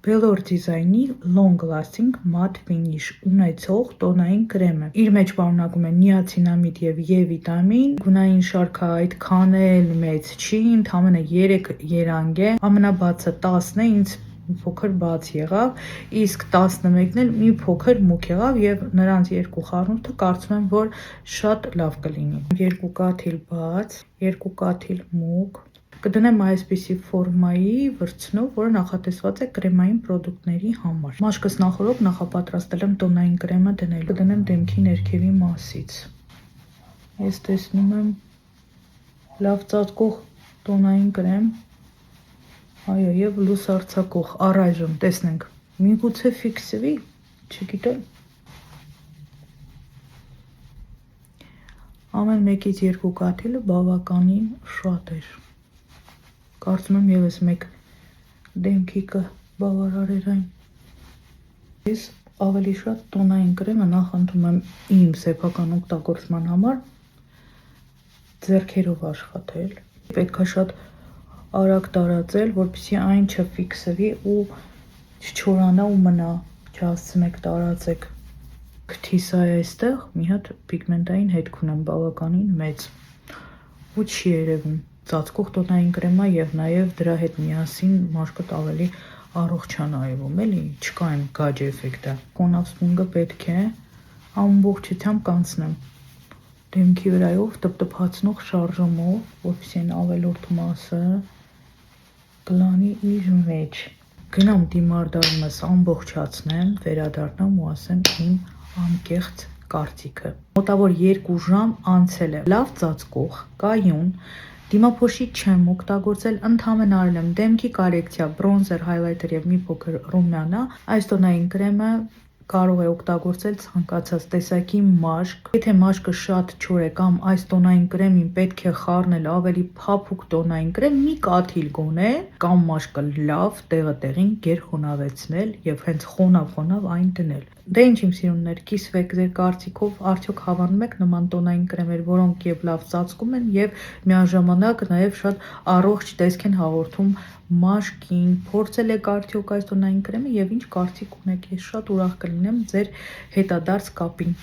Velour դիզայնի Long Lasting Matte Finish ունեցող տոնային կրեմը։ Իր մեջ պարունակում է նիացինամիդ և E վիտամին, գունային շարքը այդքան էլ մեծ չի, ընդամենը 3 երանգ է, ամենաբացը 10 է, ինձ մի փոքր բաց եղավ, իսկ 11-ն էլ մի փոքր մուգ եղավ և նրանց երկու խառնուրդը կարծում եմ, որ շատ լավ կլինի։ Երկու կաթիլ բաց, երկու կաթիլ մուգ, կդնեմ այսպիսի ֆորմայի վրձնով, որը նախատեսված է կրեմային պրոդուկտների համար։ Մաշկս նախօրոք նախապատրաստել եմ տոնային կրեմը դնելու, կդնեմ դեմքի ներքևի մասից։ Ես տեսնում եմ լավ ծածկող տոնային կրեմ, այո, և լուսարձակող, առայժմ, տեսնենք, միգուցե ֆիքսվի, չգիտեմ։ Ամեն մեկից երկու կաթիլը բավականին շատ էր։ Կարծում եմ ևս մեկ դեմքի կբավարարեր այն։ Ես ավելի շատ տոնային կրեմը նախընտրում եմ իմ սեփական օգտագործման համար ձեռքերով աշխատել։ Պետք է շատ արագ տարածել, որպեսզի այն չֆիքսվի ու չչորանա ու մնա, չհասցնեք տարածեք։ Քթիսա է այստեղ, մի հատ պիգմենտային հետք ունեմ բավականին մեծ ու չի երևում։ Ծածկող տոնային կրեմա և նաև դրա հետ միասին մաշկդ ավելի առողջ է նայվում, էլի, չկա այն գաջ էֆեկտը։ Խոնավ սպունգը պետք է ամբողջությամբ կանցնեմ դեմքի վրայով տպտպացնող շարժումով, որպեսզի այն ավելորդ մասը կլանի իր մեջ։ Գնամ դիմարդարումս ամբողջացնեմ, վերադառնամ ու ասեմ իմ անկեղծ կարծիքը։ Մոտավոր 2 ժամ անցել է։ Լավ ծածկող, կայուն, դիմափոշի չեմ օգտագործել, ընդամենը արել եմ դեմքի կորեկցիա, բրոնզեր, հայլայթեր և մի փոքր ռումյանա։ Այս տոնային կրեմը կարող է օգտագործել ցանկացած տեսակի մաշկ։ Եթե մաշկը շատ չոր է կամ այս տոնային կրեմին պետք է խառնել ավելի փափուկ տոնային կրեմ, մի կաթիլ գոնե, կամ մաշկը լավ տեղը տեղին գերխոնավեցնել և հենց խոնավ այն դնել։ Դե ինչ իմ սիրունիներ, կիսվեք ձեր կարծիքով, արդյոք հավանում եք նման տոնային կրեմեր, որոնք և լավ ծածկում են և միաժամանակ նաև շատ առողջ տեսք են հաղորդում մաշկին։ Փորձել եք արդյոք այս տոնային կրեմը և ինչ կարծիք ունեք, ես շատ ուրախ կլինեմ ձեր հետադարձ կապին։